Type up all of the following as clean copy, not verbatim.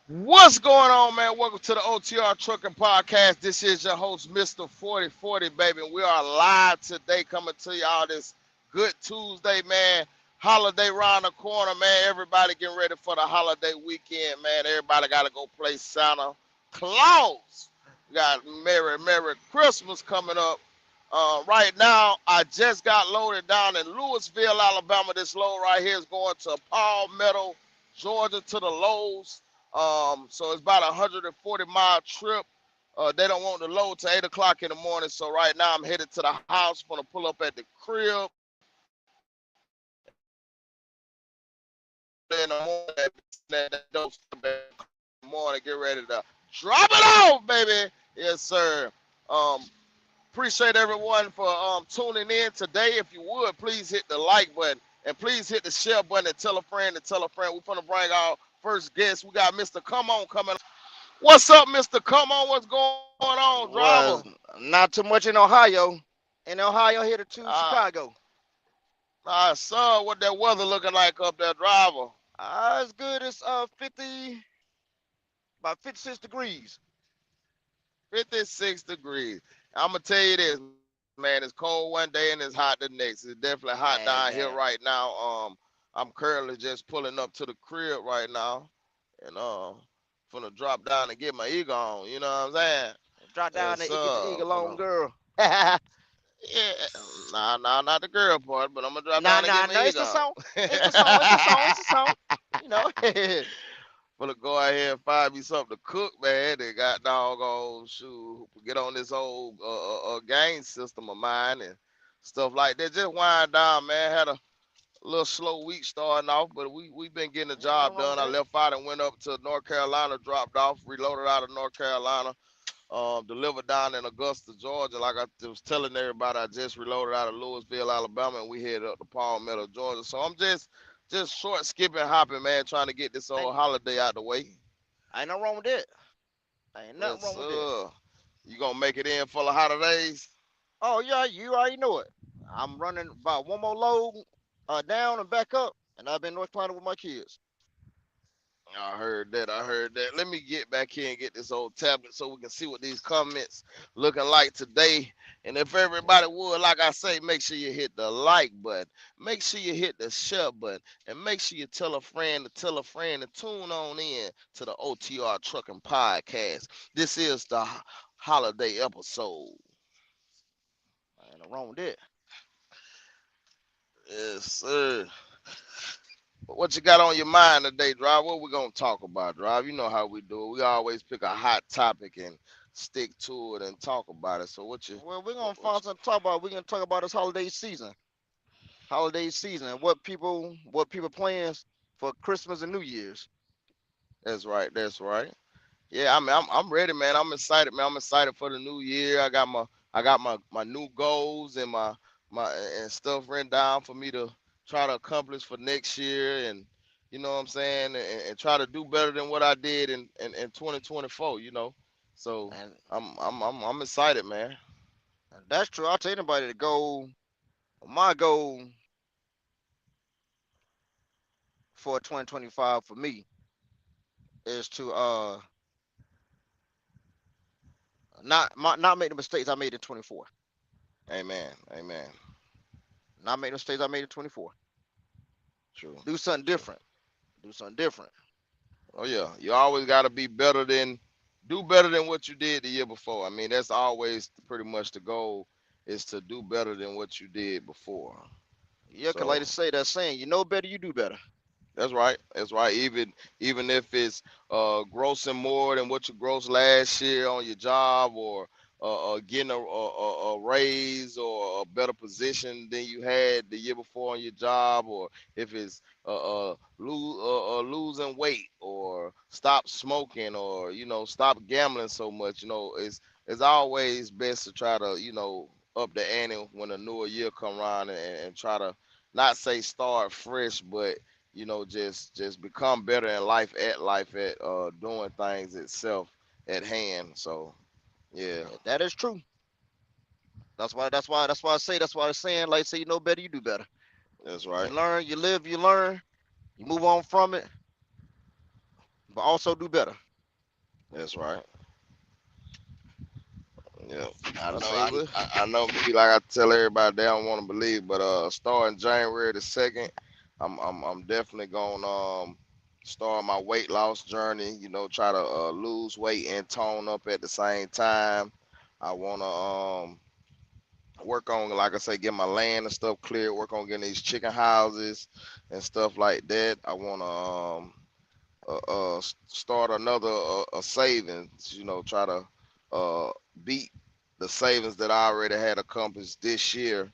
What's going on, man? Welcome to the OTR Trucking Podcast. This is your host, Mr. 4040, baby. We are live today coming to y'all this good Tuesday, man. Holiday round the corner, man. Everybody getting ready for the holiday weekend, man. Everybody got to go play Santa Claus. We got Merry Christmas coming up. Right now, I just got loaded down in Louisville, Alabama. This load right here is going to Palmetto, Georgia to the Lowe's. So it's about a 140-mile trip. They don't want the load to 8 o'clock in the morning. So right now I'm headed to the house. Gonna pull up at the crib in the morning. That dope stuff in the morning. Get ready to drop it off, baby. Yes, sir. Um, Appreciate everyone for tuning in today. If you would, please hit the like button and please hit the share button and tell a friend and tell a friend. We're gonna bring our first guest. We got Mr. Come On coming. What's up, Mr. Come On? What's going on, driver? Was not too much in Ohio. In Ohio, headed to Uh, Chicago. I saw what that weather looking like up there, driver. As good as 50, about 56 degrees. 56 degrees. I'm gonna tell you this, man. It's cold one day and it's hot the next. It's definitely hot down here right Amen. now. I'm currently just pulling up to the crib right now, and finna drop down and get my ego on. You know what I'm saying? Drop Yes, down there and get the sir. eagle Finna, on, girl. Nah, yeah, nah, not the girl part, but I'm gonna drop down and get nah, my no. It's ego the on. song. It's the song. It's the song. It's the song. You know. Finna go out here and find me something to cook, man. They got doggone shoot, get on this old game system of mine and stuff like that. Just wind down, man. Had a little slow week starting off, but we been getting the Ain't nothing job wrong done. with I that. left out and went up to North Carolina, dropped off, reloaded out of North Carolina, delivered down in Augusta, Georgia. Like I was telling everybody, I just reloaded out of Louisville, Alabama, and we headed up to Palmetto, Georgia. So I'm just short skipping, hopping, man, trying to get this Ain't, old holiday out the way. ain't nothing wrong with that. Ain't nothing Yes, wrong with that. sir. You gonna make it in for the holidays? Oh yeah, you already know it. I'm running about one more load down and back up, and I've been North Carolina with my kids. I heard that. I heard that. Let me get back here and get this old tablet so we can see what these comments looking like today. And if everybody would, like I say, make sure you hit the like button, make sure you hit the share button, and make sure you tell a friend to tell a friend to tune on in to the OTR Trucking Podcast. This is the holiday episode. Ain't nothing wrong with that. Yes, sir. What you got on your mind today, Drive? What we gonna talk about, Drive? You know how we do it. We always pick a hot topic and stick to it and talk about it. So what you, Well, we're gonna what find something to talk about. We're gonna talk about this holiday season, and what people plans for Christmas and New Year's. that's right, that's right. Yeah, I mean, I'm ready, man. I'm excited, man. I'm excited for the new year. I got my new goals and my and stuff written down for me to try to accomplish for next year, and you know what I'm saying, and try to do better than what I did in 2024. So And, I'm excited, man. and that's true. I'll tell anybody the goal. My goal for 2025 for me is to not make the mistakes I made in 24. Amen, amen. Not make the mistakes I made in 24. True, Do something true. different. Do something different. Oh yeah, you always got to be better than, do better than what you did the year before. I mean, that's always pretty much the goal, is to do better than what you did before. Yeah, cause like So they say that saying, you know better, you do better. that's right. That's right. Even if it's grossing more than what you grossed last year on your job, or getting a raise or a better position than you had the year before on your job, or if it's losing weight, or stop smoking, or stop gambling so much. It's always best to try to up the ante when a newer year come around, and try to not say start fresh, but just become better in life at doing things itself at hand. So yeah, Yeah, that is true. That's why I say that's why I'm saying, like say you know better, you do better. that's You right. learn, you live, you learn, you move on from it. but also do better. That's right. Yeah, I I know. say we. I know. Me, like I tell everybody, they don't want to believe, but starting January 2nd, I'm definitely gonna start my weight loss journey. You know, try to lose weight and tone up at the same time. I wanna work on, like I say, get my land and stuff cleared. Work on getting these chicken houses and stuff like that. I wanna start another savings. You know, try to beat the savings that I already had accomplished this year.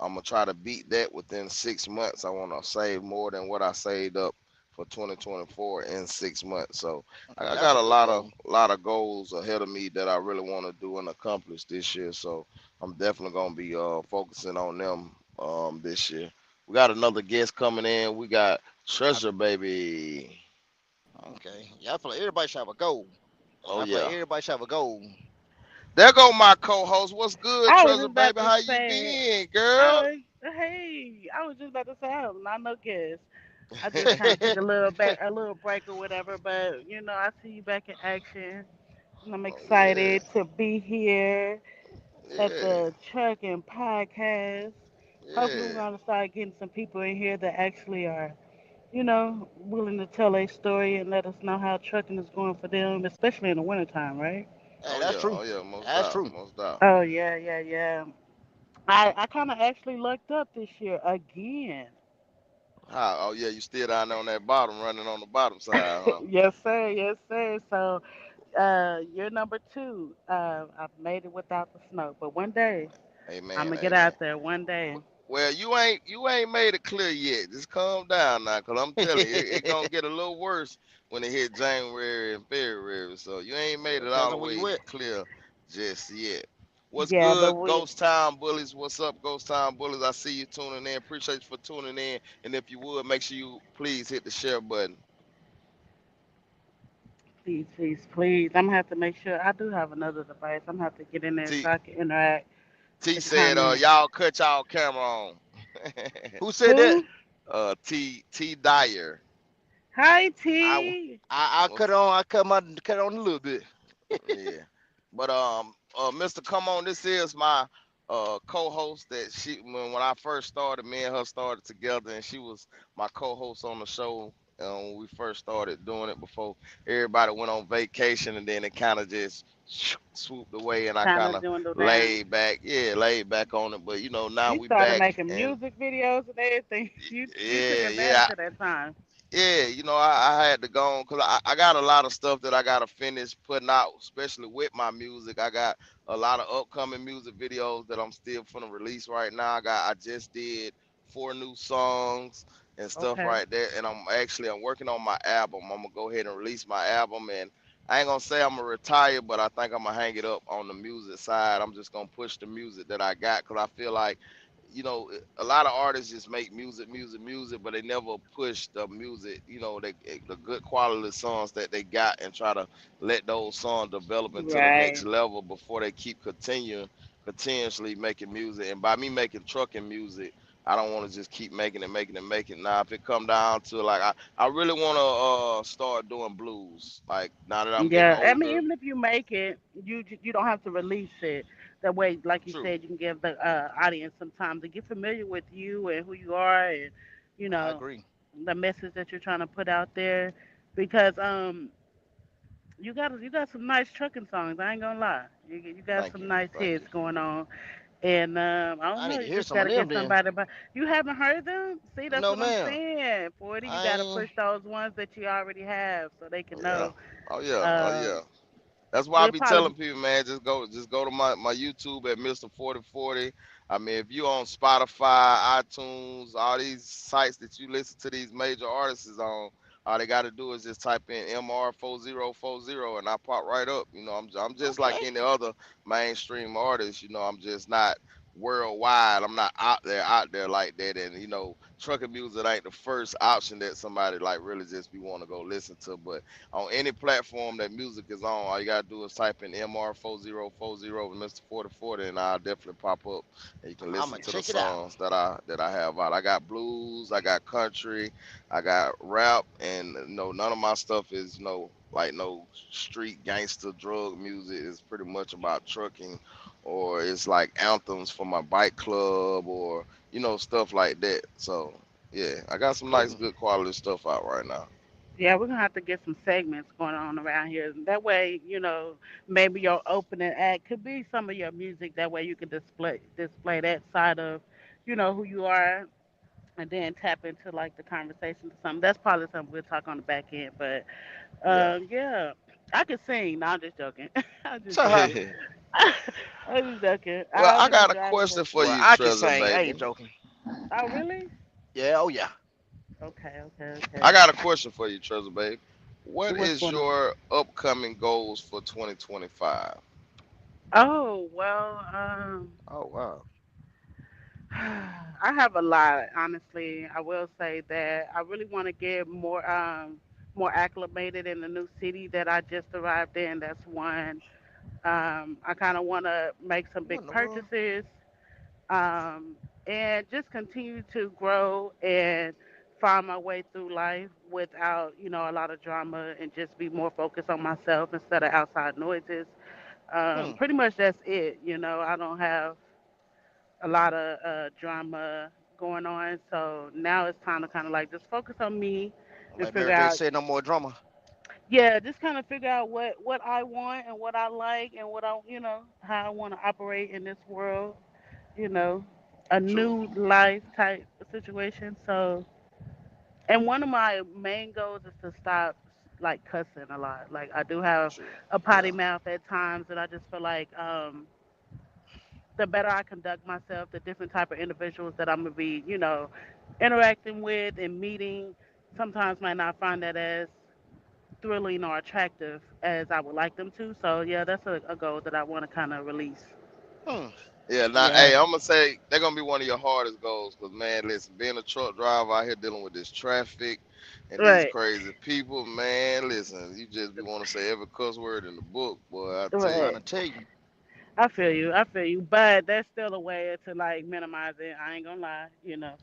I'm gonna try to beat that within 6 months. I want to save more than what I saved up for 2024 in 6 months. So I That's got a a good goal. lot of goals ahead of me that I really want to do and accomplish this year. So I'm definitely gonna be focusing on them this year. We got another guest coming in. We got I, Treasure Baby. okay. Yeah, I feel like everybody should have a goal. Oh I feel like yeah. everybody should have a goal. There go my co-host. What's good, I was Treasure just about Baby? to How you say, been, girl? hey, I was just about to say, I'm not no guest. I just kind of took a little back, a little break or whatever, but I see you back in action, and I'm Oh yeah, excited to be here at yeah, the Trucking Podcast. Hopefully, we're yeah. gonna start getting some people in here that actually are, willing to tell a story and let us know how trucking is going for them, especially in the wintertime, right? Hey, that's true. Oh yeah, most That's doubt, true. most doubt. Oh yeah, yeah, yeah. I kind of actually lucked up this year again. How? Oh yeah, you still down there on that bottom, running on the bottom side, huh? Yes, sir. Yes, sir. So, year number two, I've made it without the snow, but one day I'm Amen, gonna get amen. out there. One day. Well, you ain't made it clear yet. Just calm down now, cause I'm telling you, it gonna get a little worse when it hit January and February. So you ain't made Well, it depends all on the where you way at. clear just yet. What's Yeah, but good, we Ghost Town Bullies? What's up, Ghost Town Bullies? I see you tuning in. Appreciate you for tuning in. And if you would, make sure you please hit the share button. please, please, please. I'm gonna have to make sure I do have another device. I'm gonna have to get in there T so I can interact with T the said, comments. y'all cut y'all camera on. Who said that? Who? T Dyer. Hi, I, T. I What's cut it on. I cut it on a little bit. Yeah. But Mr. Come On, this is my co-host that when I first started, me and her started together and she was my co-host on the show when we first started doing it before everybody went on vacation and then it kind of just swooped away and I Kind kind of of dwindled down. laid back, yeah, laid back on it. But now You we started back making and music videos and everything. You took yeah, advantage yeah, of that time. yeah, I had to go on because I got a lot of stuff that I got to finish putting out, especially with my music. I got a lot of upcoming music videos that I'm still finna release right now. I just did 4 new songs and stuff Okay. right there, and I'm working on my album. I'm gonna go ahead and release my album, and I ain't gonna say I'm gonna retire, but I think I'm gonna hang it up on the music side. I'm just gonna push the music that I got because I feel like a lot of artists just make music, but they never push the music, the good quality songs that they got and try to let those songs develop into the next Right. level before they keep continuously making music. And by me making trucking music, I don't want to just keep making it. Now, if it come down to like, I really want to start doing blues. Like now that I'm getting Yeah, I mean, older, even if you make it, you don't have to release it. That way, like you true, said, you can give the audience some time to get familiar with you and who you are, and you I know agree. the message that you're trying to put out there. Because you got some nice trucking songs. I ain't gonna lie, you got thank some you, nice thank you. hits going on. And I don't I know, need to you hear just some of gotta them get then. somebody. But you haven't heard them? See, that's No, what I'm ma'am. saying. 40, you I gotta ain't. push those ones that you already have so they can Yeah, know. oh yeah, oh Uh, yeah. That's why I it'll be probably telling people, man, just go to my YouTube at Mr. 4040. I mean, if you on Spotify, iTunes, all these sites that you listen to these major artists is on, all they got to do is just type in MR4040 and I pop right up. I'm just like Okay. any other mainstream artist. I'm just not worldwide. I'm not out there like that. And trucking music ain't the first option that somebody like really just be want to go listen to. But on any platform that music is on, all you gotta do is type in MR4040 with Mr. 4040, and I'll definitely pop up, and you can I'ma listen Yeah. to the check it out. songs that I have out. I got blues, I got country, I got rap, and none of my stuff is like no street gangster drug music. It's pretty much about trucking, or it's like anthems for my bike club, or stuff like that. So yeah, I got some nice Cool. good quality stuff out right now. Yeah, we're gonna have to get some segments going on around here. That way, maybe your opening act could be some of your music. That way you can display that side of, who you are, and then tap into like the conversation or something. That's probably something we'll talk on the back end. But Yeah. yeah, I can sing. No, I'm just joking. I'm just joking. I'm just joking. Well, I'll I just be got a driving question for. for Well, you, I can Treasure sing. I baby. ain't joking. Oh, really? Yeah, oh yeah. Okay, okay, I okay. got a question for you, Treasure baby. What What's is going on? your upcoming goals for 2025? Oh well, Oh wow. I have a lot, honestly. I will say that I really want to get more acclimated in the new city that I just arrived in. That's one. I kind of want to make some What big in the world? purchases, um, and just continue to grow and find my way through life without, a lot of drama, and just be more focused on myself instead of outside noises. Hmm. Pretty much that's it. I don't have a lot of drama going on. So now it's time to kind of like just focus on me and Like figure Mary J out, said, no more drama. yeah, just kind of figure out what I want and what I like and how I want to operate in this world. You know, a True, new life type of situation. So, and one of my main goals is to stop like cussing a lot. Like I do have true. a Yeah, potty mouth at times, and I just feel like the better I conduct myself, the different type of individuals that I'm gonna be, interacting with and meeting, sometimes might not find that as thrilling or attractive as I would like them to. So yeah, that's a goal that I want to kind of release. Hmm. yeah. Now, Yeah, hey, I'm gonna say they're gonna be one of your hardest goals, cause man, listen, being a truck driver out here dealing with this traffic and these right, crazy people, man, listen, you just be want to say every cuss word in the book, boy. I tell Trying you, right. to tell you. I feel you. I feel you. But there's still a way to like minimize it. I ain't gonna lie.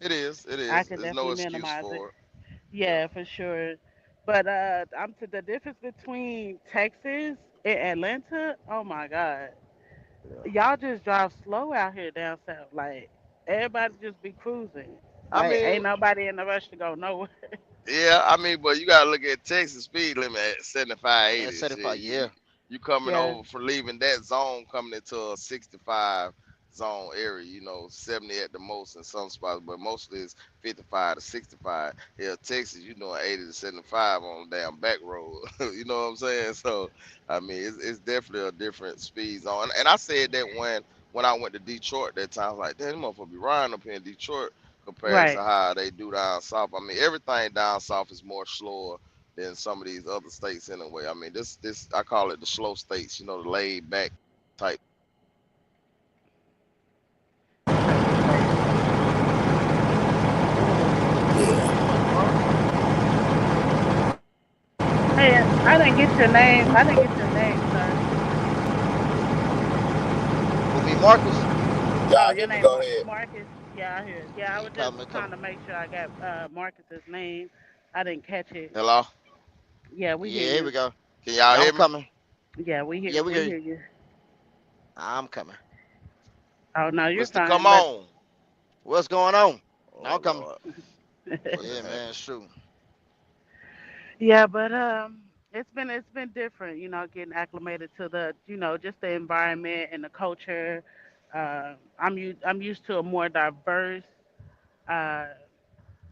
it is, it I is. could There's no definitely excuse minimize it. for it. Yeah, Yeah, for sure. But I'm to the difference between Texas and Atlanta. Oh my God. Yeah. Y'all just drive slow out here down south. Like everybody just be cruising. I Like ain't mean, nobody in a rush to go nowhere. yeah, I mean, but you gotta look at Texas speed limit at 75, At 80. Shit, 75, yeah. you coming Yeah, over for leaving that zone, coming into a 65 zone area. 70 at the most in some spots, but mostly it's 55 to 65. Yeah, Texas, you doing 80 to 75 on the damn back road. You know what I'm saying? So, I mean, it's definitely a different speed zone. And I said that when I went to Detroit that time, I was like, damn, this motherfucker be riding up here in Detroit compared to right. how they do down south. I mean, everything down south is more slower than some of these other states anyway. I mean, this I call it the slow states. The laid back type. Okay, okay. What in the world? Hey, I didn't get your name. I didn't get your name, sir. Who me, Marcus? Oh, your name Marcus. Yeah, I hear it. Yeah, I You was just coming, trying coming. to make sure I got Marcus's name. I didn't catch it. Hello, Yeah, we hear Yeah, here you. we go. can y'all Yeah, I'm hear me? coming. Yeah, we hear Yeah, we we hear you. hear you. I'm coming. Oh no, you're Mister, come fine. But on. What's going on? Oh I'm coming. Lord, what Yeah, done man, happened? shoot. yeah, but it's been different, getting acclimated to the, just the environment and the culture. I'm used to a more diverse, uh,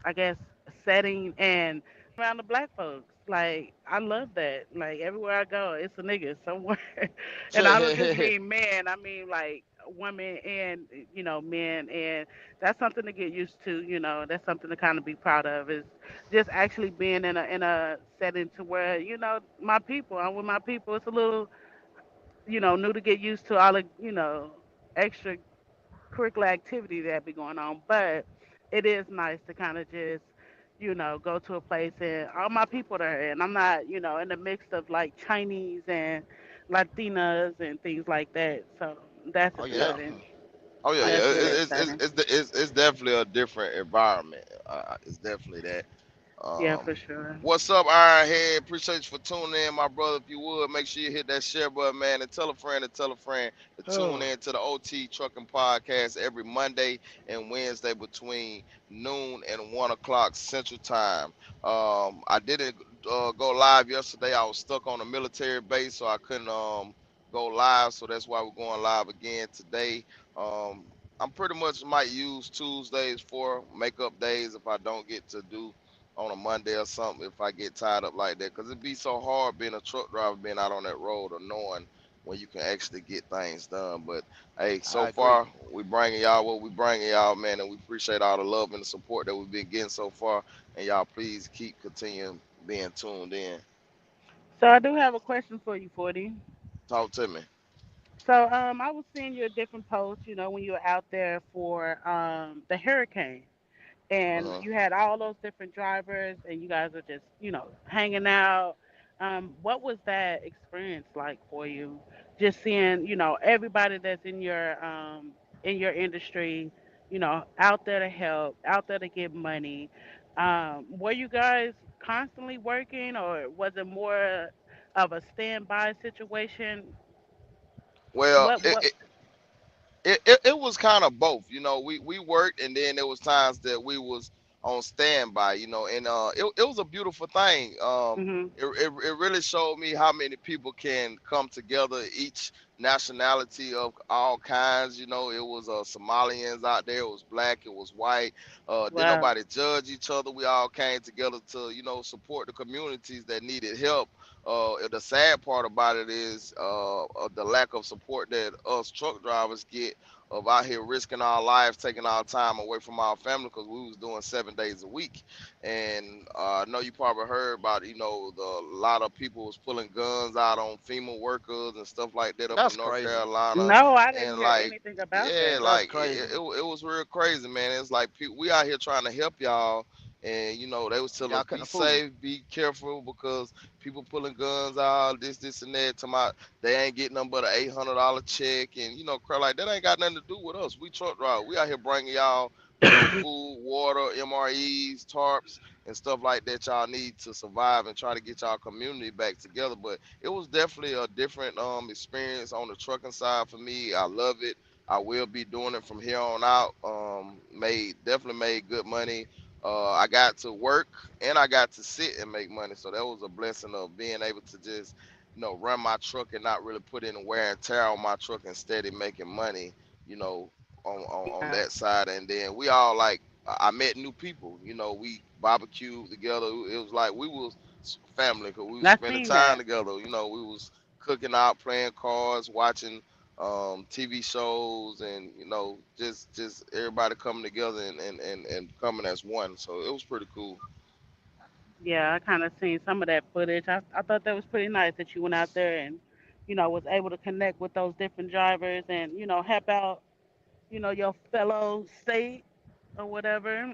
I guess, setting and around the black folks. Like I love that. Like everywhere I go, it's a nigga somewhere, and I don't just mean men. I mean like women and men, and that's something to get used to. That's something to kind of be proud of. Is just actually being in a setting to where my people. I'm with my people. It's a little new to get used to all the extra extracurricular activity that be going on. But it is nice to kind of just, go to a place and all my people there, and I'm not, in the mix of like Chinese and Latinas and things like that. So that's Oh yeah, that Yeah. exciting. Oh yeah, yeah. That's really It's exciting. it's definitely a different environment. It's definitely that. Yeah, Um, for sure. what's up, Ironhead? Appreciate you for tuning in, my brother. If you would, make sure you hit that share button, man, and tell a friend to tune oh, in to the OT Trucking Podcast every Monday and Wednesday between noon and 1 o'clock Central Time. I didn't go live yesterday. I was stuck on a military base, so I couldn't go live. So that's why we're going live again today. Um, I'm pretty much might use Tuesdays for makeup days if I don't get to do on a Monday or something if I get tied up like that. Because it'd be so hard being a truck driver, being out on that road or knowing when you can actually get things done. But hey, so I agree. far we bringing y'all what we bringing y'all, man, and we appreciate all the love and the support that we've been getting so far. And y'all please keep continuing being tuned in. So I do have a question for you, 40. Talk to me. So I was seeing your different posts, when you were out there for the hurricane, and Uh-huh. you had all those different drivers, and you guys are just, hanging out. What was that experience like for you? Just seeing, everybody that's in your industry, out there to help, out there to get money. Were you guys constantly working, or was it more of a standby situation? Well, What what it was kind of both. We worked, and then there was times that we was on standby. And it was a beautiful thing. Mhm. It really showed me how many people can come together, each nationality of all kinds. It was Somalians out there, it was black, it was white. Didn't Wow. nobody judge each other. We all came together to support the communities that needed help. The sad part about it is the lack of support that us truck drivers get of out here risking our lives, taking our time away from our family because we was doing 7 days a week. And I know you probably heard about, the lot of people was pulling guns out on FEMA workers and stuff like that up in That's North crazy. Carolina. No, I didn't And hear like, anything about yeah, that. That's like crazy. it was real crazy, man. It's like we out here trying to help y'all, and they was telling Y'all us couldn't be afford it. safe, be careful because people pulling guns out, this and that. To my, they ain't getting nothing but an $800 check, and crap like that ain't got nothing to do with us. We truck drive. We out here bringing y'all, food, water, MREs, tarps, and stuff like that y'all need to survive and try to get y'all community back together. But it was definitely a different experience on the trucking side for me. I love it. I will be doing it from here on out. Definitely made good money. I got to work and I got to sit and make money. So that was a blessing of being able to just, run my truck and not really put in wear and tear on my truck and steady making money, you know, on Yeah, that side. And then we all like, I met new people, we barbecued together. It was like we was family because we was I spending seen time that. together. We was cooking out, playing cards, watching TV shows, and just everybody coming together and coming as one. So it was pretty cool. Yeah, I kind of seen some of that footage. I thought that was pretty nice that you went out there and, was able to connect with those different drivers and, help out, your fellow state or whatever.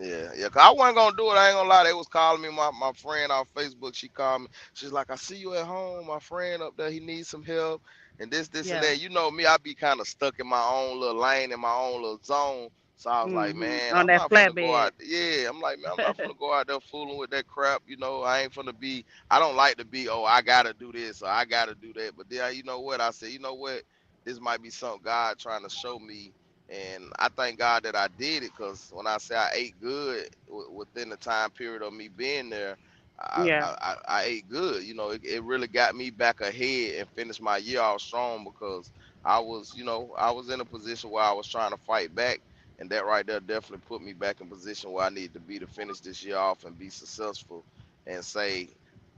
Yeah, yeah. Cause I wasn't gonna do it. I ain't gonna lie. They was calling me. My friend on Facebook. She called me. She's like, "I see you at home. My friend up there. He needs some help, and this and Yeah. that." You know me. I be kind of stuck in my own little lane in my own little zone. So I was like, "Man, On I'm that not finna go flatbed. out. Yeah, I'm like, man, I'm not finna go out there fooling with that crap. I ain't finna be. I don't like to be. Oh, I gotta do this or I gotta do that. But then, you know what? I said, you know what? This might be something God trying to show me, and I thank God that I did it because when I say I ate good within the time period of me being there, Yeah. I ate good. It really got me back ahead and finished my year off strong because I was in a position where I was trying to fight back, and that right there definitely put me back in position where I needed to be to finish this year off and be successful and say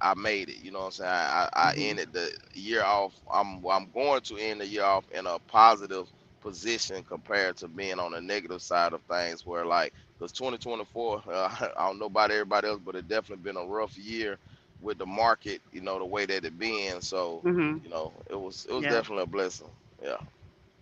I made it. You know what I'm saying? I Mhm. ended the year off. I'm going to end the year off in a positive position compared to being on the negative side of things where like because 2024 I don't know about everybody else but it definitely been a rough year with the market the way that it been so Mhm. it was Yeah. definitely a blessing. Yeah.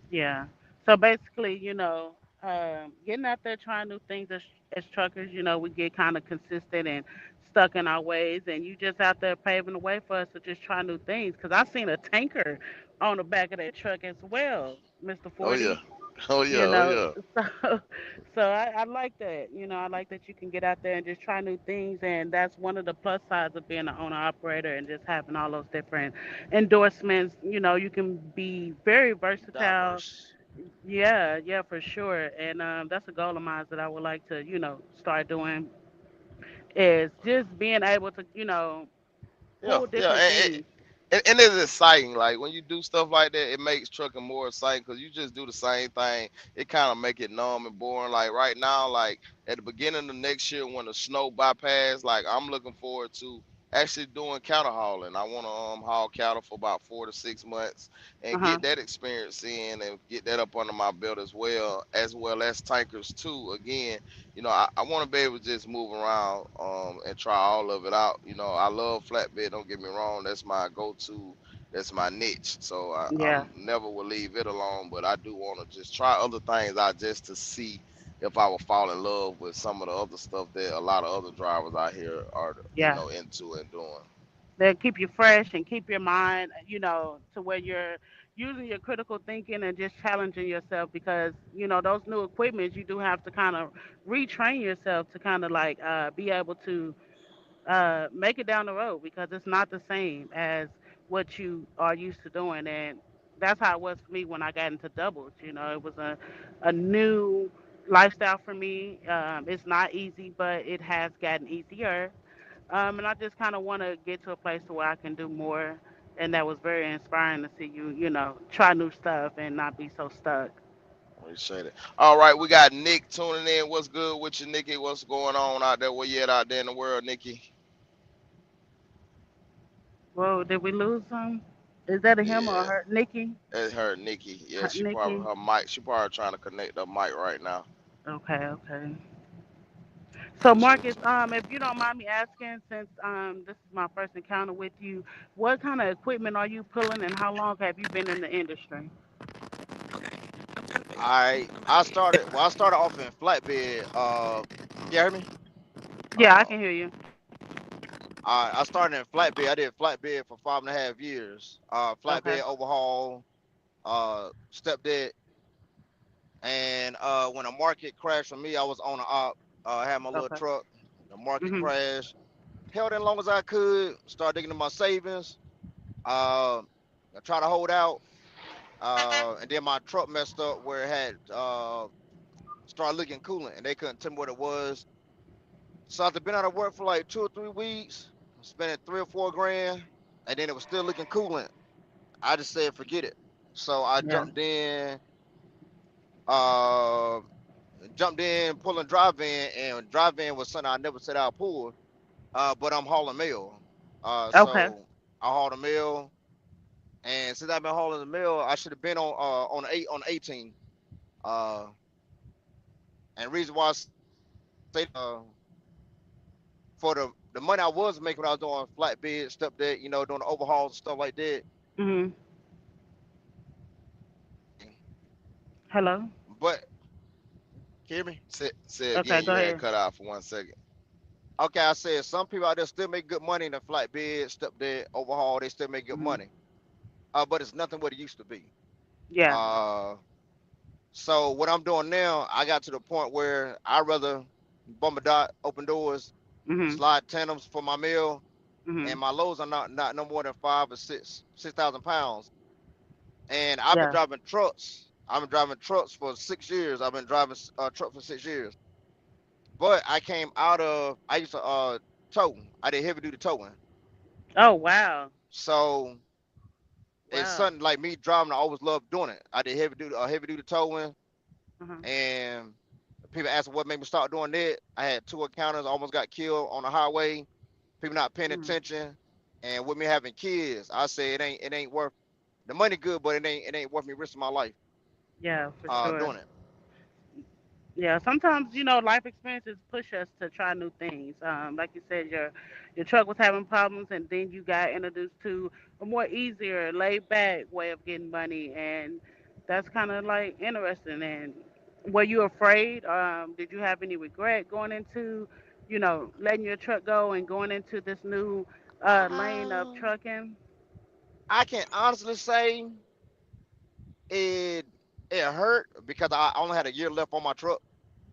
Yeah. So basically, getting out there trying new things as truckers, we get kind of consistent and stuck in our ways, and you just out there paving the way for us to just try new things. Cause I seen a tanker on the back of that truck as well, Mister Oh yeah. 40. Oh yeah. You Oh know, yeah. so I like that. I like that you can get out there and just try new things, and that's one of the plus sides of being an owner operator and just having all those different endorsements. You can be very versatile. Diverse. Yeah, yeah, for sure. And that's a goal of mine that I would like to, start doing is just being able to, Yeah, pull yeah, different things. and it's exciting. Like when you do stuff like that, it makes trucking more exciting because you just do the same thing. It kind of make it numb and boring. Like right now, like at the beginning of next year when the snow bypass, like I'm looking forward to actually doing cattle hauling. I want to haul cattle for about 4 to 6 months Uh and huh. get that experience in and get that up under my belt as well as tankers too. Again, I want to be able to just move around and try all of it out. I love flatbed. Don't get me wrong. That's my go-to. That's my niche. So Yeah, I'm never will leave it alone. But I do want to just try other things out just to see if I will fall in love with some of the other stuff that a lot of other drivers out here are yeah. into and doing. They'll keep you fresh and keep your mind, to where you're using your critical thinking and just challenging yourself because, those new equipments, you do have to kind of retrain yourself to kind of like be able to make it down the road because it's not the same as what you are used to doing. And that's how it was for me when I got into doubles. It was a new lifestyle for me. It's not easy, but it has gotten easier. And I just kind of want to get to a place to where I can do more. And that was very inspiring to see you, try new stuff and not be so stuck. Appreciate it. All right, we got Nick tuning in. What's good with you, Nikki? What's going on out there? Where you at out there in the world, Nikki? Whoa, did we lose him? Is that a him or Yeah, her? Nikki? it's her, Nikki. Yeah, she probably Nikki? her mic. She probably trying to connect her mic right now. Okay, okay. So Appreciate Marcus, you. if you don't mind me asking, since this is my first encounter with you, what kind of equipment are you pulling, and how long have you been in the industry? I started off in flatbed. Can you hear me? Yeah, I Uh, can hear you. I started in flatbed. I did flatbed for 5.5 years. Okay, Flatbed overhaul, step dead, and when the market crashed for me, I was on the op. Had my little okay. truck. The market Mhm. crashed. Held in long as I could. Started digging in my savings. I tried to hold out. And then my truck messed up where it had started leaking coolant, and they couldn't tell me what it was. So after been out of work for like 2 or 3 weeks, spending 3 or 4 grand, and then it was still leaking coolant. I just said forget it. So I Yeah. uh, jumped in, pulling drive in, and drive in was something I never said I pulled. But I'm hauling mail. Okay. So I hauled a mail, and since I've been hauling the mail, I should have been on 18. Uh, and reason why I say for the money I was making when I was doing flatbed stuff that doing the overhauls and stuff like that. Mhm. Hello. But can you hear me? say Okay, again. go You had ahead. cut out for 1 second. Okay, I said some people out there still make good money in the flatbed stuff that overhaul. They still make good Mhm. money. But it's nothing what it used to be. Yeah. Uh, so what I'm doing now, I got to the point where I rather bump a dot, open doors, Mhm. slide tandems for my meal, Mhm. and my loads are not no more than 5 or 6,000 pounds. And I've been Yeah. driving trucks. I've been driving trucks for 6 years. I've been driving a truck for 6 years. But I used to tow. I did heavy duty towing. Oh wow. So it's Wow. something like me driving. I always loved doing it. I did heavy duty towing, Uh huh. and people ask what made me start doing that. I had two encounters. I almost got killed on the highway. People not paying Mhm. attention, and with me having kids, I say it ain't worth the money. Good, but it ain't worth me risking my life Yeah, for sure. doing it. Yeah, sometimes life experiences push us to try new things. Like you said, your truck was having problems, and then you got introduced to a more easier, laid back way of getting money, and that's kind of like interesting. And were you afraid? Did you have any regret going into, letting your truck go and going into this new lane of Um, trucking? I can honestly say it it hurt because I only had a year left on my truck.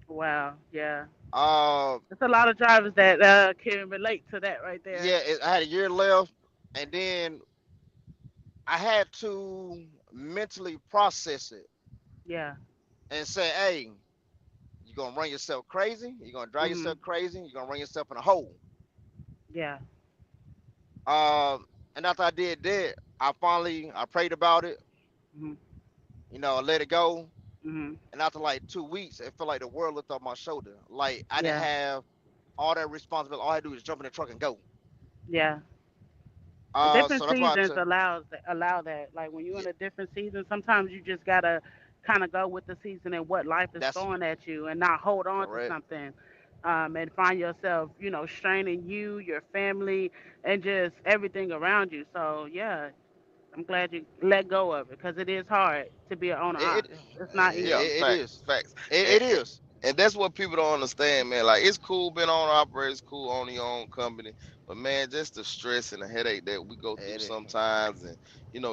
Wow, yeah. Uh, There's a lot of drivers that can relate to that right there. yeah, I had a year left, and then I had to mentally process it Yeah. and say, "Hey, you're gonna run yourself crazy. You're gonna drive Mhm. yourself crazy. You're gonna run yourself in a hole." Yeah. And after I did that, I prayed about it. Mhm. I let it go. Mhm. And after like 2 weeks, it felt like the world lifted off my shoulder. Like I didn't Yeah. have all that responsibility. All I had to do was jump in the truck and go. Yeah. Different So that's why I seasons took. allow that. Like when you're Yeah, in a different season, sometimes you just gotta kind of go with the season and what life is that's throwing at you, and not hold on to correct. something, and find yourself, straining you, your family, and just everything around you. So yeah, I'm glad you let go of it because it is hard to be an owner. It, it It's not Yeah, easy. it facts, is. facts. It And, is. and that's what people don't understand, man. Like it's cool being on operator, it's cool owning your own company, but man, just the stress and the headache that we go through It sometimes, and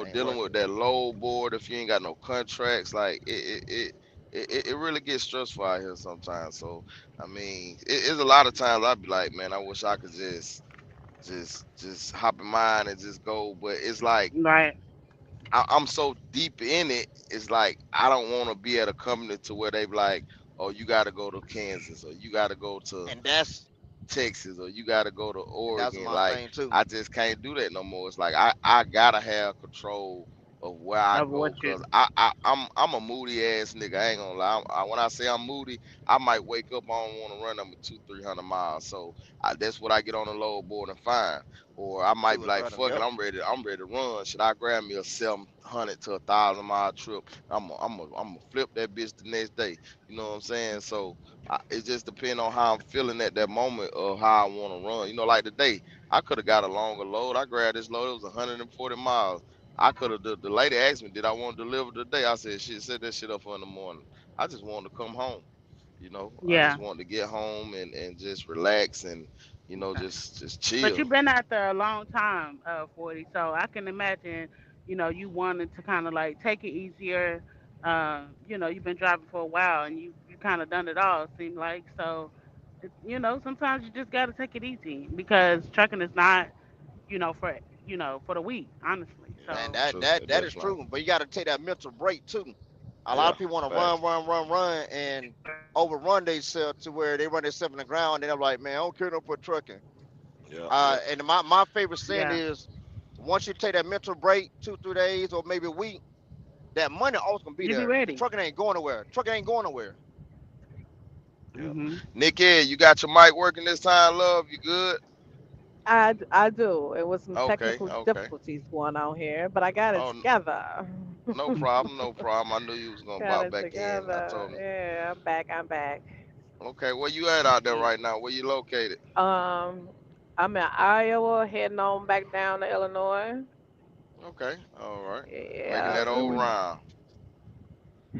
ain't dealing worth with it. that load board if you ain't got no contracts, like it really gets stressful out here sometimes. So I mean, it's a lot of times I'd be like, man, I wish I could just hop in mine and just go, but it's like Right. I'm so deep in it. It's like I don't want to be at a company to where they be like, oh, you got to go to Kansas or you got to go to And Texas or you got to go to that's Oregon. my Like thing too. I just can't do that no more. It's like I gotta have control of where I Of go what you. because I'm a moody ass nigga. I ain't gonna lie. When I say I'm moody, I might wake up. I don't want to run them 200-300 miles. So that's what I get on the load board and find. Or I might Two be or three like, of them. fuck it, Yep. I'm ready to run. Should I grab me a 700 to 1,000 mile trip? I'm gonna flip that bitch the next day. You know what I'm saying? So it just depends on how I'm feeling at that moment of how I want to run. Like today, I could have got a longer load. I grabbed this load. It was 140 miles. I could have. The lady asked me, did I want to deliver today? I said, shit, set that shit up for in the morning. I just wanted to come home. I just Yeah. wanted to get home and just relax and Okay. just But you've chill. been out there a long time, 40. So I can imagine, you wanted to kind of like take it easier. You've been driving for a while and you kind of done it all. It seemed like so. Sometimes you just got to take it easy because trucking is not, for the weak, honestly. Yeah, And So that is definitely. true. But you got to take that mental break too. A lot Yeah, of people want to facts. run, and overrun themselves to where they run themselves in the ground. And they're like, man, I don't care no for trucking. Yeah, yeah, And my favorite saying yeah, is, once you take that mental break, 2 3 days or maybe a week, that money always gonna be you be there. The ready. trucking ain't going nowhere. Trucking ain't going nowhere. yeah. Mhm. Nikki, you got your mic working this time, love? You good? I do. It was some Okay, technical okay. difficulties going on here, but I got it Oh, together. no problem, no problem. I knew you was gonna Got pop it back in. I together. told him. Yeah, I'm back. I'm back. Okay, where you at out there Yeah. right now? Where you located? Um, I'm in Iowa, heading on back down to Illinois. Okay, all right. Making Yeah. that old round.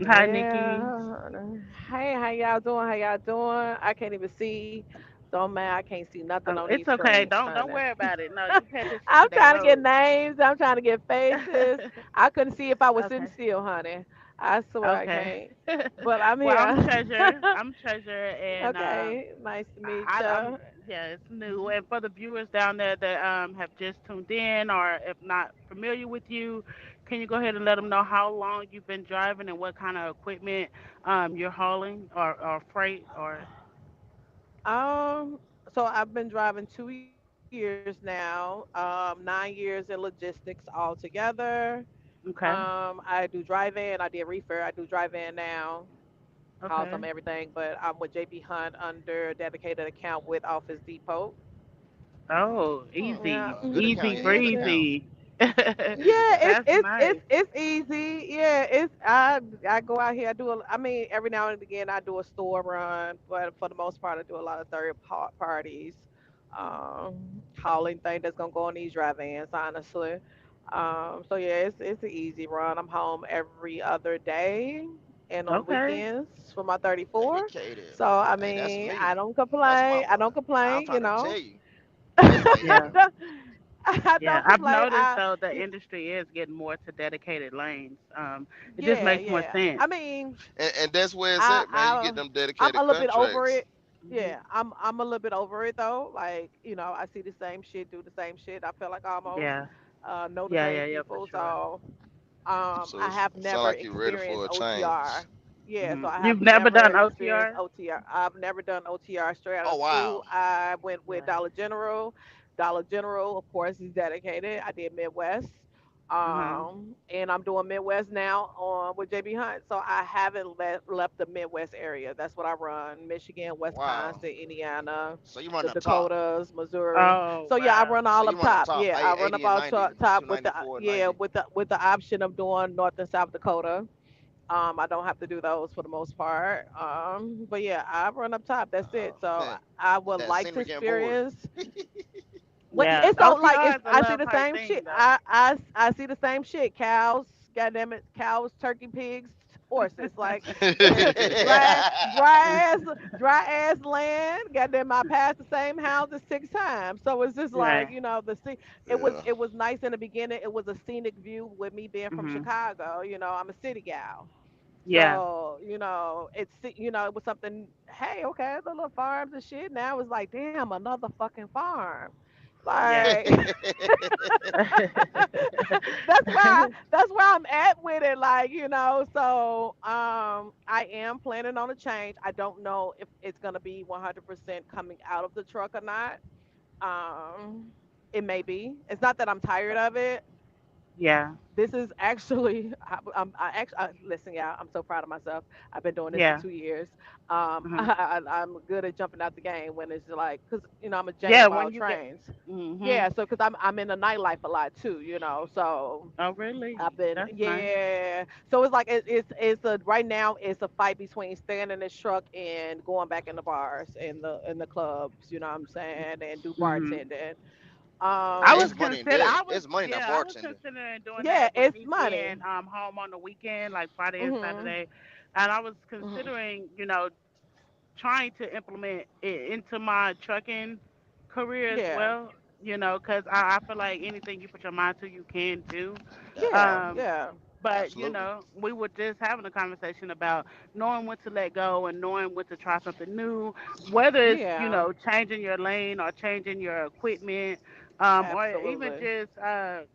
Hi, Nikki. Yeah. Hey, how y'all doing? How y'all doing? I can't even see. Don't matter. I can't see nothing on these It's okay. screens, Don't honey. worry about it. No, you pay attention I'm to that trying to get road. names. I'm trying to get faces. I couldn't see if I was sitting Okay. still, honey. I swear I Okay. can't. But I'm Well, I'm here. Treasure. I'm Treasure, and Okay. Nice to meet I'm you. yeah, it's new. And for the viewers down there that have just tuned in or if not familiar with you, can you go ahead and let them know how long you've been driving and what kind of equipment you're hauling or freight or Um, so I've been driving 2 years now. 9 years in logistics altogether. okay, I do drive-in. I did reefer. I do drive-in now. Haul okay. some everything, but I'm with JB Hunt under dedicated account with Office Depot. Oh, Yeah, easy, Good account. easy Yeah, good easy. account. breezy. Easy Yeah, account. it's easy. Yeah, I go out here. I mean, every now and again I do a store run, but for the most part I do a lot of parties, hauling thing that's gonna go on these drive vans. Honestly, So yeah, it's an easy run. I'm home every other day and on Okay. weekends for my 34. Dedicated. So I Hey, that's mean, I me. don't That's my complain. I don't word. I'm complain, you trying to know. tell you. That's like Yeah. heaven. I Yeah. don't I've complain. noticed though the industry is getting more to dedicated lanes. It just Yeah, makes more yeah. sense. I mean, And that's where it's I at, man. You get I them I'm a dedicated little bit over contracts. it. Hmm. Yeah, I'm a little bit over it though. Like, I see the same shit, do the same shit. I feel like I almost Yeah. know the Yeah. same Yeah. Yeah. For people. sure. So So I it have sound never like you ready experienced for a change. OTR. Yeah, so Hmm. I have You've never never done experienced OTR? OTR. I've never done OTR straight out Oh of wow. school. I went with Yeah. Dollar General. Dollar General, of course, is dedicated. I did Midwest. Uh huh. And I'm doing Midwest now on with JB Hunt. So I haven't left the Midwest area. That's what I run. Michigan, Wow. Wisconsin, Indiana, So you run the up top. Dakotas, Missouri. Oh So yeah, I wow. run So all you up run up top. top. Yeah, I run 80 up and all 90, top with the 294 and yeah 90. with the option of doing North and South Dakota. I don't have to do those for the most part. But yeah, I run up top. That's it. So Man, I would that like to scenery getting bored. experience. What Yeah. it's so like OTR it's is a I see love the hate same thing shit. though. I see the same shit. Cows, goddamn it, cows, turkey, pigs, horses. Like dry dry ass dry ass land. Goddamn, I passed the same houses 6 times. So it's just like Right. it was Yeah. it was nice in the beginning. It was a scenic view with me being from Mhm. Chicago. I'm a city gal. Yeah. So, it was something, hey, okay, the little farms and shit. Now it's like, damn, another fucking farm. Yeah. Like that's where I'm at with it. Like, so I am planning on a change. I don't know if it's gonna be 100% coming out of the truck or not. Um it may be. It's not that I'm tired of it. Yeah. This is actually, listen, y'all. I'm so proud of myself. I've been doing this for Yeah. 2 years. Mhm. I'm good at jumping out the game when it's like, cause I'm a Jane Yeah. of When all you get. trades. Mhm. Yeah, so cause I'm in the nightlife a lot too, so Oh really? I've been, That's nice. yeah. So it's like it's a right now it's a fight between staying in this truck and going back in the bars and the clubs. You know what I'm saying, and do Mhm. bartending. I Hey, was it's Um, money in consider. that. I was It's money in that yeah. I was bartender. considering doing yeah, that with it's me money. being home on the weekend, like Friday and Mhm. Saturday, and I was Mhm. considering trying to implement it into my trucking career as Yeah. well. Because I feel like anything you put your mind to, you can do. Yeah. Absolutely. Um, Yeah. but Absolutely. we were just having a conversation about knowing when to let go and knowing when to try something new, whether it's Yeah. changing your lane or changing your equipment, or even Absolutely. just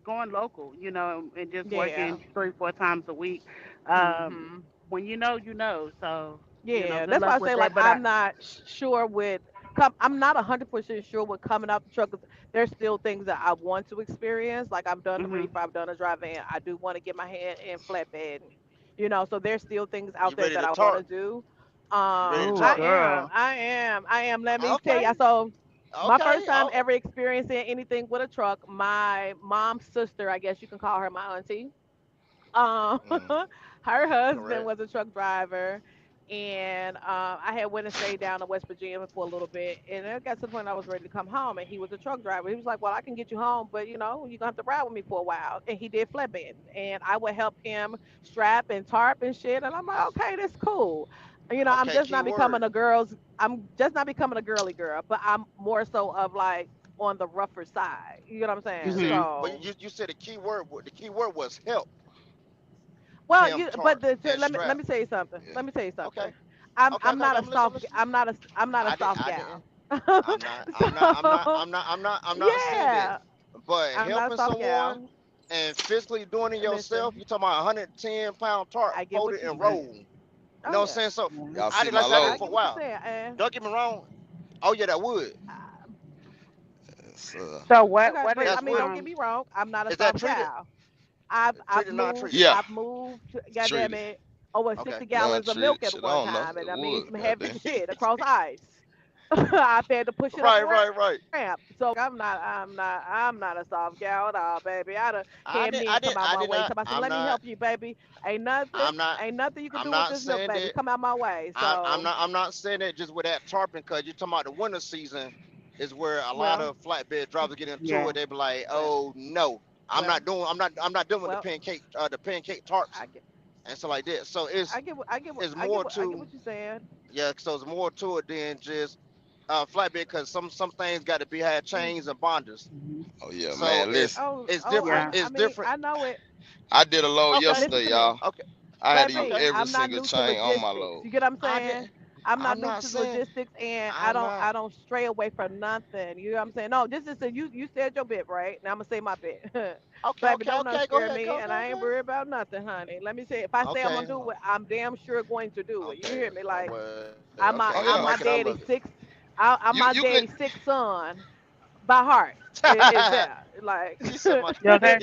going local, and just Yeah. working 3 4 times a week. Um, Mhm. when you know. So Yeah. good That's why luck I with say like that. But I'm not sure with I'm not 100% sure what coming out the truck. 'Cause there's still things that I want to experience. Like I've done the mhm. reefer, I've done a dry van. I do want to get my hand in flatbed. So there's still things out You there ready that to I want to tarp? do. You ready to Oh, I tarp? am. girl. I am. Let me tell Okay. you. So my Okay. first time Oh, ever experiencing anything with a truck, my mom's sister, I guess you can call her my auntie. Um, Mm. her husband correct. was a truck driver, and I had went and stayed down in West Virginia for a little bit, and it got to the point I was ready to come home, and he was a truck driver. He was like, "Well, I can get you home, but you're gonna have to ride with me for a while." And he did flatbed, and I would help him strap and tarp and shit. And I'm like, "Okay, that's cool." I'm Okay. just Key not word. becoming a girl's. I'm just not becoming a girly girl, but I'm more so of like on the rougher side. You know what I'm You saying? said, Mhm. but So. you said the key word. The key word was help Well, him but tarp and let strap. me tell you something. Yeah. Let me tell you Okay. something. I'm Okay. I'm Okay. Okay. not a I'm soft. listening. I'm not a soft I didn't. gal. I'm not. I'm not. I'm not. So I'm not. I'm not saying that. yeah, But I'm not a helping soft gal. someone and physically doing it yourself, Listen, you talking about 110-pound tarp, I get hold what it you're and Right. saying. roll. You Oh know what I'm yeah, saying? So Yeah. Y'all I see did my like I said, I did it I for logo? a get what you're while. saying. Don't get me wrong. Oh yeah, that wood. It's, So what Okay, what but is I That's mean, wood. don't get me wrong. I'm not a Is that soft treated? gal. I've Treated, non moved. treated. yeah, I've moved. it's Goddamn treated. it, over Okay. 60 gallons of milk Non-treated at shit. I one don't know. time, The and I mean wood, some heavy goddamn. shit across ice. I've had to push it up a Right, right, right. ramp. So I'm not a soft gal at all, baby. I'd have had men come out I my did way. not. Somebody said, I'm "Let me not. help you, baby." Ain't nothing, I'm not. ain't nothing you can I'm do with not this milk, saying baby. that. Come out my way. So, I'm not saying that just with that tarping, cause you're talking about the winter season is where a lot well, of flatbed drivers get into Yeah. it. They be like, well, oh no, Well, I'm not doing well, the pancake tarts I get, and stuff like that. So I get to what you're saying. yeah. So it's more to it than just flatbed because some things got to be had Mm. chains and bonders. Mhm. Oh yeah, So man. Listen, it's different. Yeah. I It's mean, different. I know it. I did a load Okay, Listen yesterday, to me. y'all. okay, I had to use okay. Baby, every I'm not single new to chain on my logistics. load. You get what I'm I did. saying? I'm not I'm new not to saying. logistics, and I'm not. I don't stray away from nothing. You know what I'm saying? No, this is you said your bit, right? Now I'm gonna say my bit. Okay, Baby, okay, don't okay. Go scare ahead. me, Go, and go, I ain't go. worried about nothing, honey. Let me say, if I say I'm Okay. gonna do it, I'm damn sure going to do it. You Okay. hear me? Like Okay. I like Oh it. I I'm yeah. like my it. I love daddy's it. sixth. I'm You my you can daddy's sixth son by heart. Is that like? She said my. You okay?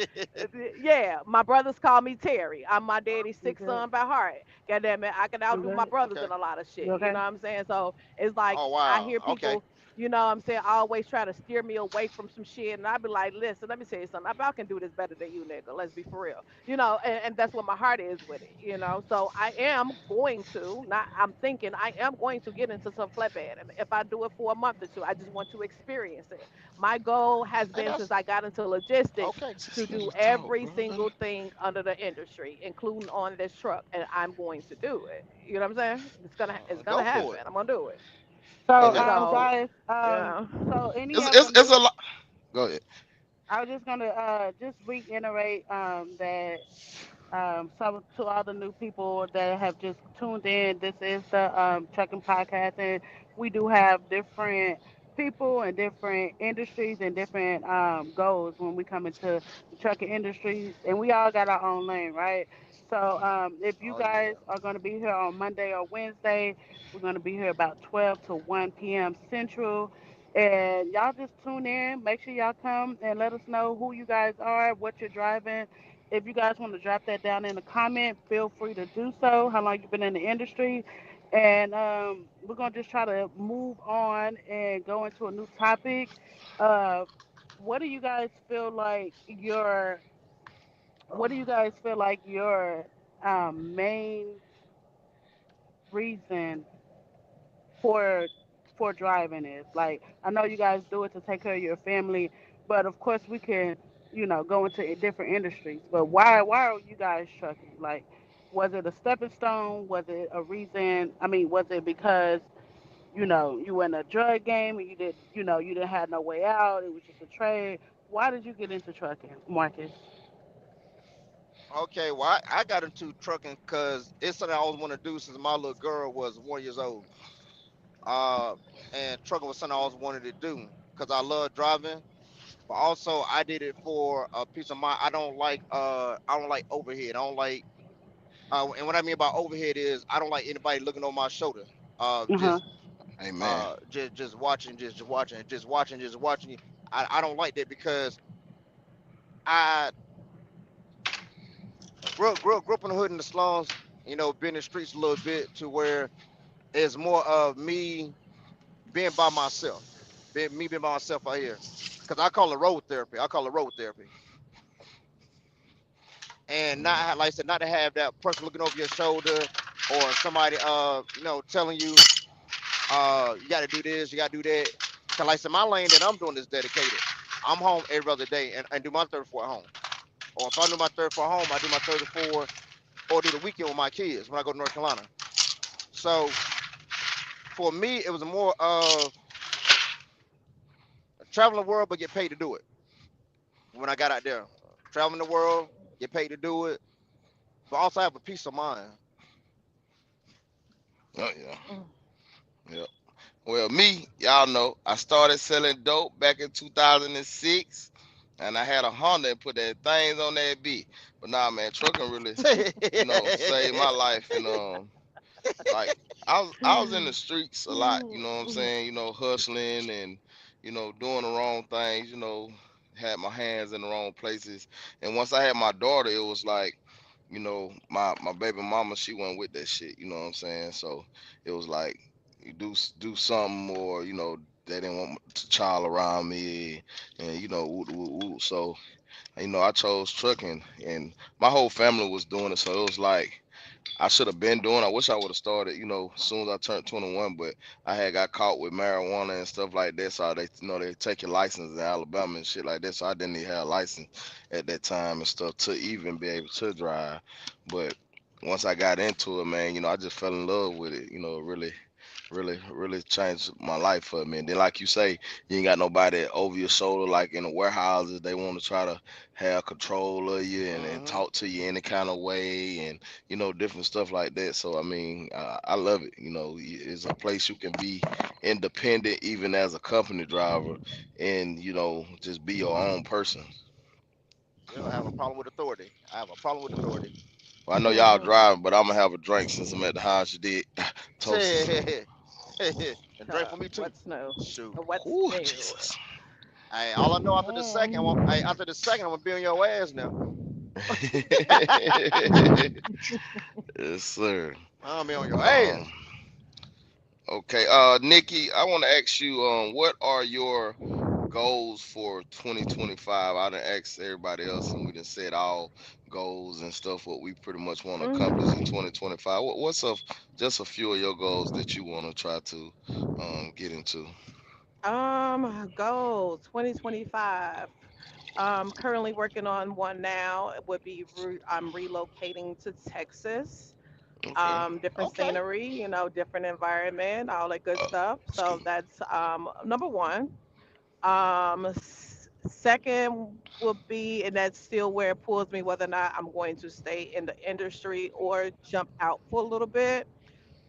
Yeah, my brothers call me Terry. I'm my daddy's You sixth good? son by heart. God damn it, I can You outdo my good? brothers Okay. in a lot of You shit. You okay? know what I'm saying? So it's like Oh I wow. hear Okay. people, you know what I'm saying, always try to steer me away from some shit. And I be like, listen, let me tell you something. I about can do this better than you, nigga. Let's be for real. You know, and that's what my heart is with it, you know. So I am going to, not I'm thinking I am going to get into some flatbed. And if I do it for a month or two, I just want to experience it. My goal has And been that's since I got into logistics okay. just to let do her talk, every brother. single thing under the industry, including on this truck, and I'm going to do it. You know what I'm saying? It's gonna Go for happen. it. I'm gonna do it. Oh So, yeah. So, guys, yeah. so any It's of the it's it's new, a lot. Go ahead. I was just gonna just reiterate that so to all the new people that have just tuned in, this is the Trucking Podcast, and we do have different people and different industries and different goals when we come into the trucking industries, and we all got our own lane, right? So if you Oh yeah. guys are going to be here on Monday or Wednesday, we're going to be here about 12 to 1 p.m. Central. And y'all just tune in. Make sure y'all come and let us know who you guys are, what you're driving, if you guys want to drop that down in the comment, feel free to do so. How long you've been in the industry, and we're gonna just try to move on and go into a new topic. Uh, what do you guys feel like your What do you guys feel like your main reason for driving is? Like, I know you guys do it to take care of your family, but of course we can, go into different industries. But why are you guys trucking? Like, was it a stepping stone? Was it a reason? I mean, was it because you were in a drug game and you didn't have no way out? It was just a trade. Why did you get into trucking, Marcus? Okay. Well, I got into trucking because it's something I always want to do since my little girl was 1 years old. Uh, and trucking was something I always wanted to do because I love driving. But also I did it for a peace of mind. I don't like overhead. I don't like and what I mean by overhead is I don't like anybody looking over my shoulder. Uh huh. Amen. Just watching, just watching you. I don't like that because I grew up in the hood in the slums, been in the streets a little bit to where it's more of me being by myself. Being by myself out here. Cause I call it road therapy. I call it road therapy. And not Yeah. like I said, not to have that person looking over your shoulder or somebody telling you you gotta do this, you gotta do that. Cause like I said, my lane that I'm doing is dedicated. I'm home every other day and do my 34 at home. Or if I do my 34 at home, I do my 34 or do the weekend with my kids when I go to North Carolina. So for me, it was more of traveling the world but get paid to do it. When I got out there, traveling the world, get paid to do it, but also have a peace of mind. Oh yeah. Mm. Yeah. Well, me, y'all know, I started selling dope back in 2006, and I had a Honda and put that things on that beat. But nah, man, trucking really, saved my life. And like I was in the streets a lot. You know what I'm saying? Hustling and doing the wrong things. Had my hands in the wrong places. And once I had my daughter, it was like, my baby mama, she went with that shit. You know what I'm saying? So it was like you do something, or they didn't want the child around me, and woo, woo, woo. So I chose trucking, and my whole family was doing it. So it was like I should have been doing. I wish I would have started, as soon as I turned 21, but I had got caught with marijuana and stuff like that. So they take your license in Alabama and shit like that. So I didn't even have a license at that time and stuff to even be able to drive. But once I got into it, man, I just fell in love with it. Really, really, really changed my life for me. And then, like you say, you ain't got nobody over your shoulder like in the warehouses. They want to try to have control of you and Mm-hmm. talk to you any kind of way and different stuff like that. So I mean, I love it. It's a place you can be independent even as a company driver and just be your own person. Yeah, I have a problem with authority. I have a problem with authority. Well, I know y'all driving, but I'm gonna have a drink since I'm at the house. You did. Toasters. Shit. And drink for me too. What's new? Shoot. What's Ooh, new? Jesus. Hey, all I know after the second, Mm. after the second, I'm gonna be on your ass now. Yes, sir. I'm gonna be on your ass. Um, okay. Nikki, I want to ask you, what are your goals for 2025? I done asked everybody else, and we done said all goals and stuff what we pretty much want to accomplish in Mm. 2025. What's just a few of your goals that you want to try to get into? Goals 2025. Currently working on one now. It would be I'm relocating to Texas. Okay. Different Okay. scenery, different environment, all that good Uh, stuff. excuse So me. that's number one. Second will be, and that's still where it pulls me, whether or not I'm going to stay in the industry or jump out for a little bit.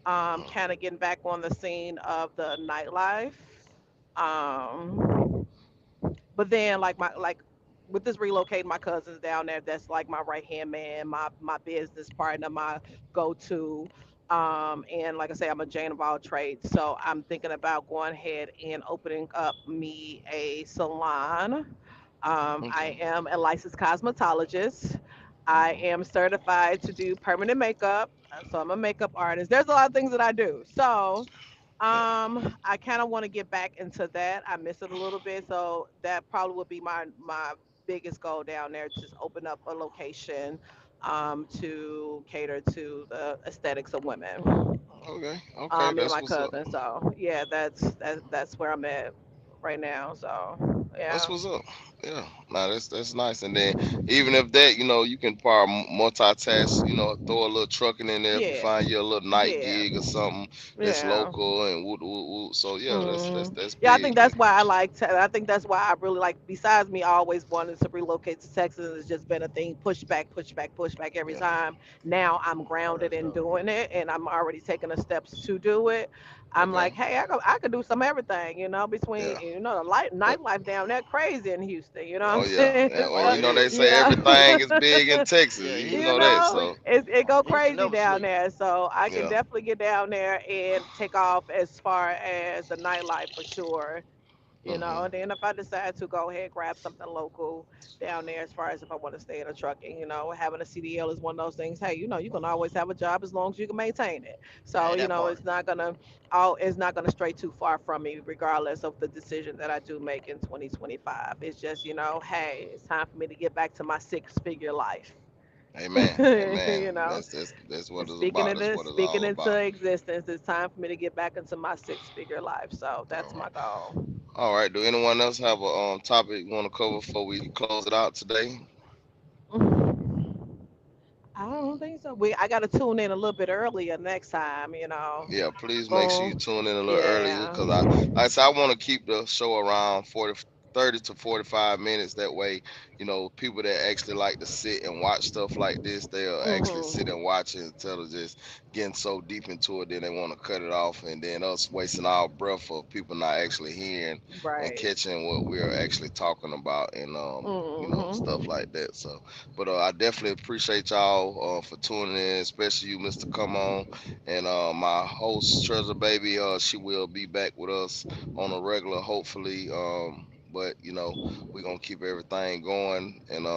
Kind of getting back on the scene of the nightlife. Um, but then like with this relocating my cousins down there, that's like my right hand man, my business partner, my go to. And like I say, I'm a Jane of all trades. So I'm thinking about going ahead and opening up me a salon. I Okay. am a licensed cosmetologist. I Mm-hmm. am certified to do permanent makeup. So I'm a makeup artist. There's a lot of things that I do. So Yeah. I kind of want to get back into that. I miss it a little bit, so that probably would be my biggest goal down there. Just open up a location to cater to the aesthetics of women. Okay. Okay. Me and That's my what's up. cousin. So yeah, that's where I'm at right now. So That's yeah, what's up. Yeah, nah, that's nice. And then even if that, you can probably multitask. Throw a little trucking in there if you yeah, find you a little night yeah, gig or something that's yeah. local and woot woot woot. So yeah, that's Yeah, I think big that's then. why I like. I think that's why I really like. Besides me always wanting to relocate to Texas, it's just been a thing. Push back, push back, push back every Yeah, time. Now I'm Oh, grounded that's in dope. doing it, and I'm already taking the steps to do it. I'm okay, like, hey, I could do some everything. yeah. Between the light Uh, nightlife down there crazy in Houston. You know what oh I'm yeah, saying? yeah. Well, Oh, So it they is. you say know. everything is big in Texas. Yeah, You You know that, know, Sleep. so it go Houston crazy never down sleep. there, so I can yeah. definitely get down there and take off as far as the nightlife for sure. Hmm. And then if I decide to go ahead grab something local down there, as far as if I want to stay in a trucking, having a CDL is one of those things. Hey, you can always have a job as long as you can maintain it. So Hey, that part. it's not gonna stray too far from me, regardless of the decision that I do make in 2025. It's just hey, it's time for me to get back to my six-figure life. Amen, amen. you know, That's what and it's about. That's what it's speaking all into about. existence, it's time for me to get back into my six-figure life. So All that's right. my goal. All right. Do anyone else have a topic you want to cover before we close it out today? I don't think so. I got to tune in a little bit earlier next time. Yeah, please make sure you Boom. tune in a little earlier Yeah. because like I said, I want to keep the show around 30 to 45 minutes. That way, people that actually like to sit and watch stuff like this, they'll actually sit Mhm. and watch it instead of just getting so deep into it, then they want to cut it off, and then us wasting our breath for people not actually hearing and Right. catching what we're actually talking about and stuff Mhm. like that. So, but I definitely appreciate y'all for tuning in, especially you, Mister Come On. And my host, Treasure Baby, she will be back with us on a regular, hopefully. But we're gonna keep everything going, and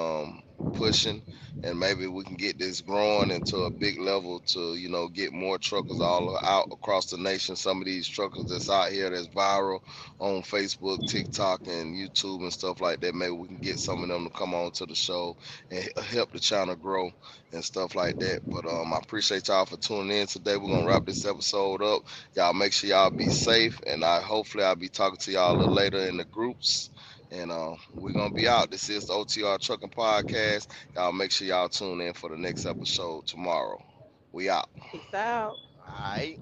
pushing, and maybe we can get this growing into a big level to get more truckers all out across the nation. Some of these truckers that's out here that's viral on Facebook, TikTok, and YouTube and stuff like that. Maybe we can get some of them to come on to the show and help the channel grow and stuff like that. But I appreciate y'all for tuning in today. We're gonna wrap this episode up. Y'all make sure y'all be safe, and hopefully I'll be talking to y'all a little later in the groups. And we're gonna be out. This is the OTR Trucking Podcast. Y'all make sure y'all tune in for the next episode tomorrow. We out. Peace out. All right.